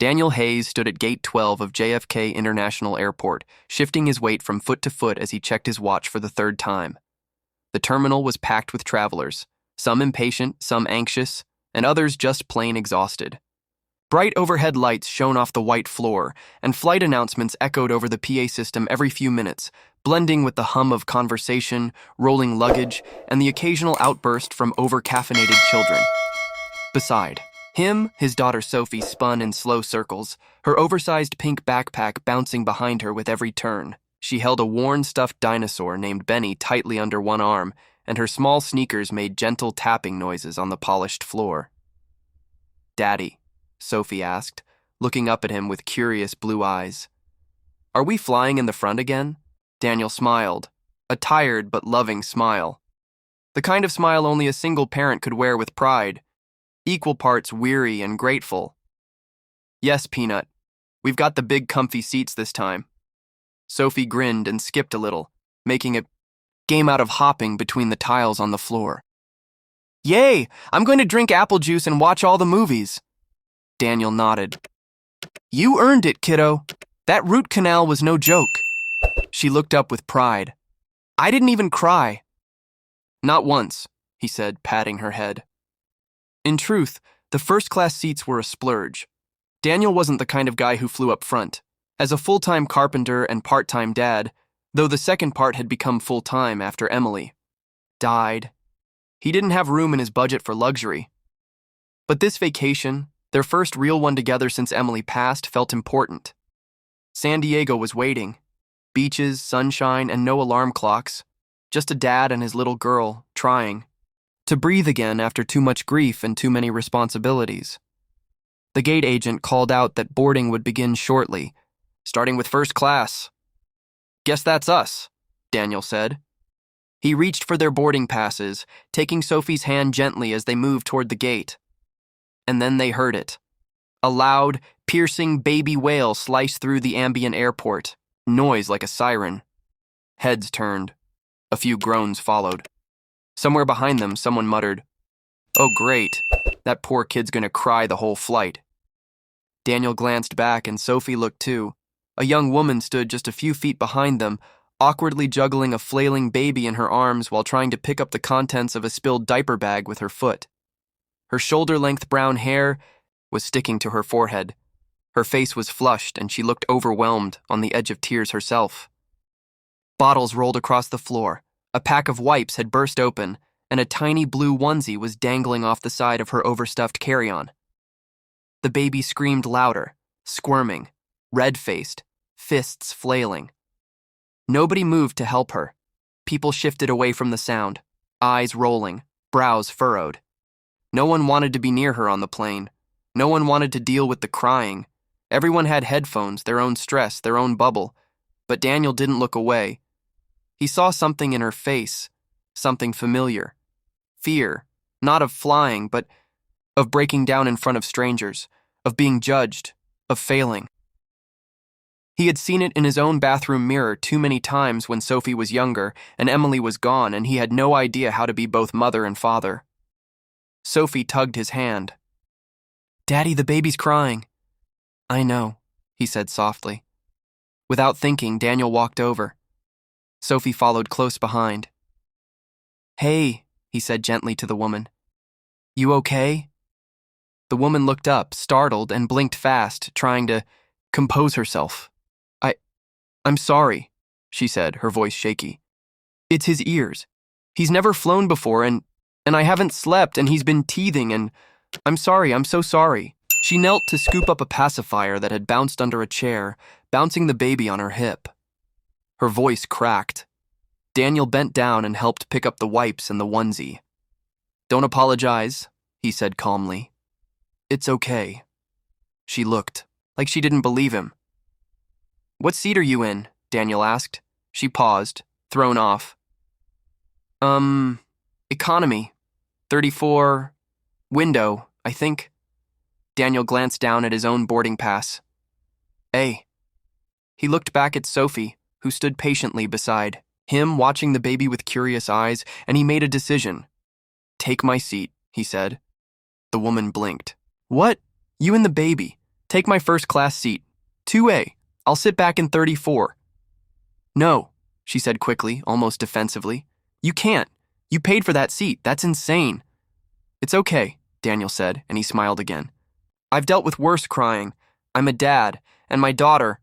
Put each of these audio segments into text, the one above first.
Daniel Hayes stood at Gate 12 of JFK International Airport, shifting his weight from foot to foot as he checked his watch for the third time. The terminal was packed with travelers, some impatient, some anxious, and others just plain exhausted. Bright overhead lights shone off the white floor, and flight announcements echoed over the PA system every few minutes, blending with the hum of conversation, rolling luggage, and the occasional outburst from over-caffeinated children. Beside him, his daughter Sophie spun in slow circles, her oversized pink backpack bouncing behind her with every turn. She held a worn stuffed dinosaur named Benny tightly under one arm, and her small sneakers made gentle tapping noises on the polished floor. "Daddy," Sophie asked, looking up at him with curious blue eyes. "Are we flying in the front again?" Daniel smiled, a tired but loving smile. The kind of smile only a single parent could wear with pride, equal parts weary and grateful. "Yes, Peanut. We've got the big comfy seats this time." Sophie grinned and skipped a little, making a game out of hopping between the tiles on the floor. "Yay! I'm going to drink apple juice and watch all the movies." Daniel nodded. "You earned it, kiddo. That root canal was no joke." She looked up with pride. "I didn't even cry." "Not once," he said, patting her head. In truth, the first-class seats were a splurge. Daniel wasn't the kind of guy who flew up front. As a full-time carpenter and part-time dad, though the second part had become full-time after Emily died, he didn't have room in his budget for luxury. But this vacation, their first real one together since Emily passed, felt important. San Diego was waiting. Beaches, sunshine, and no alarm clocks. Just a dad and his little girl, trying to breathe again after too much grief and too many responsibilities. The gate agent called out that boarding would begin shortly, starting with first class. "Guess that's us," Daniel said. He reached for their boarding passes, taking Sophie's hand gently as they moved toward the gate. And then they heard it. A loud, piercing baby wail sliced through the ambient airport, noise like a siren. Heads turned. A few groans followed. Somewhere behind them, someone muttered, "Oh, great. That poor kid's gonna cry the whole flight." Daniel glanced back and Sophie looked too. A young woman stood just a few feet behind them, awkwardly juggling a flailing baby in her arms while trying to pick up the contents of a spilled diaper bag with her foot. Her shoulder-length brown hair was sticking to her forehead. Her face was flushed and she looked overwhelmed, on the edge of tears herself. Bottles rolled across the floor. A pack of wipes had burst open, and a tiny blue onesie was dangling off the side of her overstuffed carry-on. The baby screamed louder, squirming, red-faced, fists flailing. Nobody moved to help her. People shifted away from the sound, eyes rolling, brows furrowed. No one wanted to be near her on the plane. No one wanted to deal with the crying. Everyone had headphones, their own stress, their own bubble. But Daniel didn't look away. He saw something in her face, something familiar. Fear, not of flying, but of breaking down in front of strangers, of being judged, of failing. He had seen it in his own bathroom mirror too many times when Sophie was younger and Emily was gone, and he had no idea how to be both mother and father. Sophie tugged his hand. "Daddy, the baby's crying." "I know," he said softly. Without thinking, Daniel walked over. Sophie followed close behind. "Hey," he said gently to the woman. "You okay?" The woman looked up, startled, and blinked fast, trying to compose herself. I'm sorry," she said, her voice shaky. "It's his ears. He's never flown before, and I haven't slept, and he's been teething, and I'm sorry, I'm so sorry." She knelt to scoop up a pacifier that had bounced under a chair, bouncing the baby on her hip. Her voice cracked. Daniel bent down and helped pick up the wipes and the onesie. "Don't apologize," he said calmly. "It's okay." She looked, like she didn't believe him. "What seat are you in?" Daniel asked. She paused, thrown off. Economy. 34... window, I think." Daniel glanced down at his own boarding pass. "Hey." He looked back at Sophie, who stood patiently beside him, watching the baby with curious eyes, and he made a decision. "Take my seat," he said. The woman blinked. "What? You and the baby? Take my first-class seat. 2A. I'll sit back in 34. No, she said quickly, almost defensively. You can't. You paid for that seat. That's insane. It's okay, Daniel said, and he smiled again. I've dealt with worse crying. I'm a dad, and my daughter.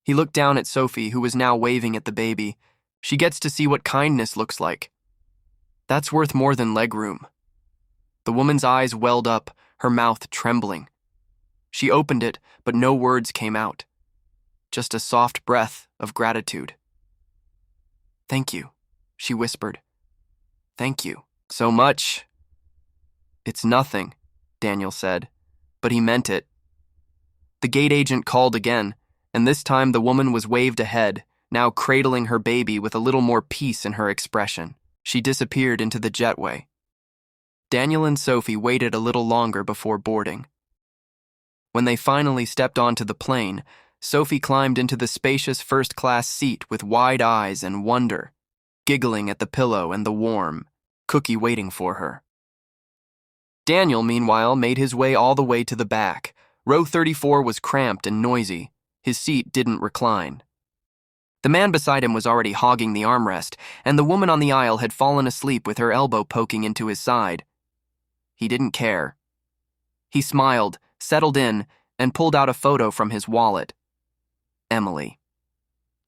He looked down at Sophie, who was now waving at the baby. She gets to see what kindness looks like. That's worth more than legroom. The woman's eyes welled up, her mouth trembling. She opened it, but no words came out. Just a soft breath of gratitude. Thank you, she whispered. Thank you so much. It's nothing, Daniel said, but he meant it. The gate agent called again, and this time the woman was waved ahead, now cradling her baby with a little more peace in her expression. She disappeared into the jetway. Daniel and Sophie waited a little longer before boarding. When they finally stepped onto the plane, Sophie climbed into the spacious first-class seat with wide eyes and wonder, giggling at the pillow and the warm cookie waiting for her. Daniel, meanwhile, made his way all the way to the back. Row 34 was cramped and noisy. His seat didn't recline. The man beside him was already hogging the armrest, and the woman on the aisle had fallen asleep with her elbow poking into his side. He didn't care. He smiled, settled in, and pulled out a photo from his wallet. Emily.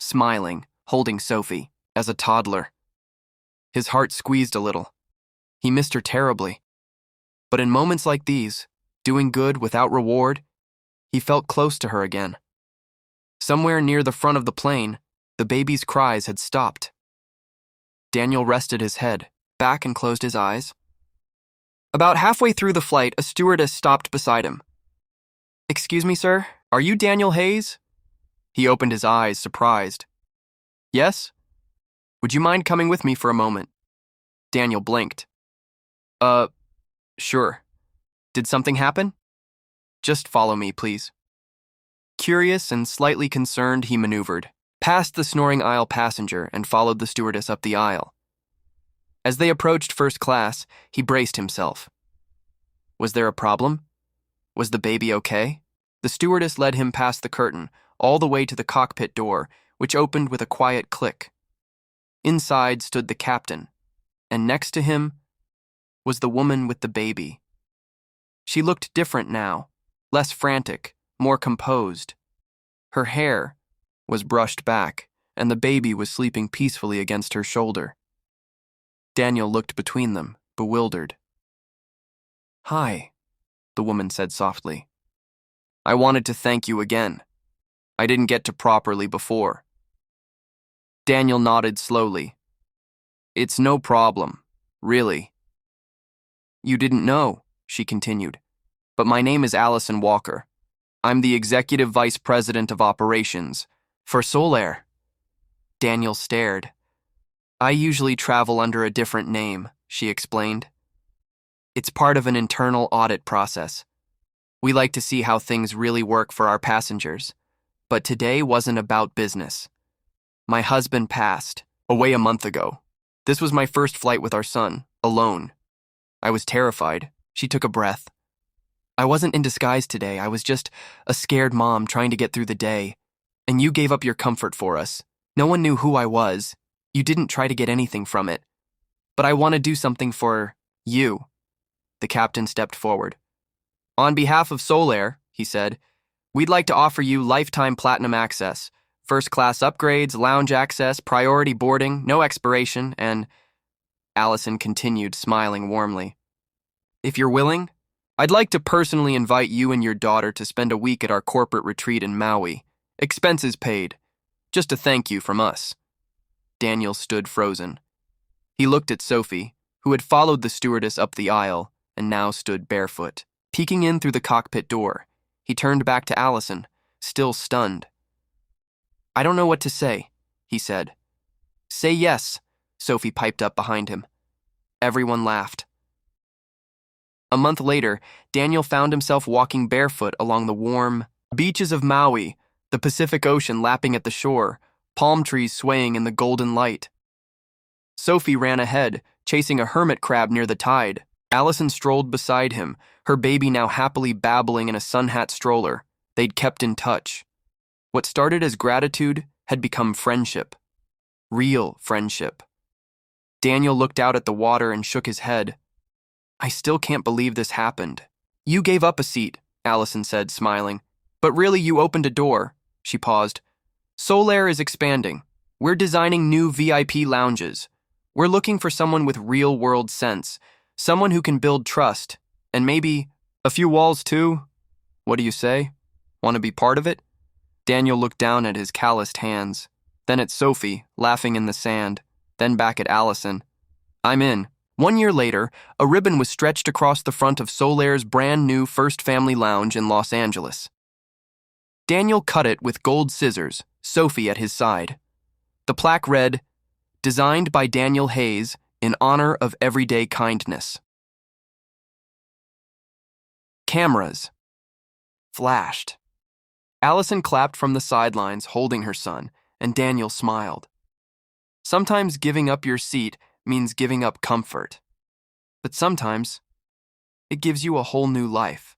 Smiling, holding Sophie, as a toddler. His heart squeezed a little. He missed her terribly. But in moments like these, doing good without reward, he felt close to her again. Somewhere near the front of the plane, the baby's cries had stopped. Daniel rested his head back and closed his eyes. About halfway through the flight, a stewardess stopped beside him. Excuse me, sir, are you Daniel Hayes? He opened his eyes, surprised. Yes? Would you mind coming with me for a moment? Daniel blinked. Sure. Did something happen? Just follow me, please. Curious and slightly concerned, he maneuvered, past the snoring aisle passenger and followed the stewardess up the aisle. As they approached first class, he braced himself. Was there a problem? Was the baby okay? The stewardess led him past the curtain, all the way to the cockpit door, which opened with a quiet click. Inside stood the captain, and next to him was the woman with the baby. She looked different now, less frantic, more composed. Her hair was brushed back, and the baby was sleeping peacefully against her shoulder. Daniel looked between them, bewildered. Hi, the woman said softly. I wanted to thank you again. I didn't get to properly before. Daniel nodded slowly. It's no problem, really. You didn't know, she continued, but my name is Allison Walker. I'm the Executive Vice President of Operations for Solaire. Daniel stared. I usually travel under a different name, she explained. It's part of an internal audit process. We like to see how things really work for our passengers. But today wasn't about business. My husband passed, away a month ago. This was my first flight with our son, alone. I was terrified. She took a breath. I wasn't in disguise today. I was just a scared mom trying to get through the day. And you gave up your comfort for us. No one knew who I was. You didn't try to get anything from it. But I want to do something for you. The captain stepped forward. On behalf of Solaire, he said, we'd like to offer you lifetime platinum access, first-class upgrades, lounge access, priority boarding, no expiration, and... Allison continued, smiling warmly. If you're willing, I'd like to personally invite you and your daughter to spend a week at our corporate retreat in Maui. Expenses paid. Just a thank you from us. Daniel stood frozen. He looked at Sophie, who had followed the stewardess up the aisle and now stood barefoot. Peeking in through the cockpit door, he turned back to Allison, still stunned. I don't know what to say, he said. Say yes, Sophie piped up behind him. Everyone laughed. A month later, Daniel found himself walking barefoot along the warm beaches of Maui, the Pacific Ocean lapping at the shore, palm trees swaying in the golden light. Sophie ran ahead, chasing a hermit crab near the tide. Allison strolled beside him, her baby now happily babbling in a sun-hat stroller. They'd kept in touch. What started as gratitude had become friendship. Real friendship. Daniel looked out at the water and shook his head. I still can't believe this happened. You gave up a seat, Allison said, smiling. But really, you opened a door. She paused. Solaire is expanding. We're designing new VIP lounges. We're looking for someone with real-world sense, someone who can build trust, and maybe a few walls too. What do you say? Want to be part of it? Daniel looked down at his calloused hands, then at Sophie, laughing in the sand, then back at Allison. I'm in. 1 year later, a ribbon was stretched across the front of Solaire's brand new First Family Lounge in Los Angeles. Daniel cut it with gold scissors, Sophie at his side. The plaque read, Designed by Daniel Hayes in honor of everyday kindness. Cameras flashed. Allison clapped from the sidelines, holding her son, and Daniel smiled. Sometimes giving up your seat means giving up comfort. But sometimes it gives you a whole new life.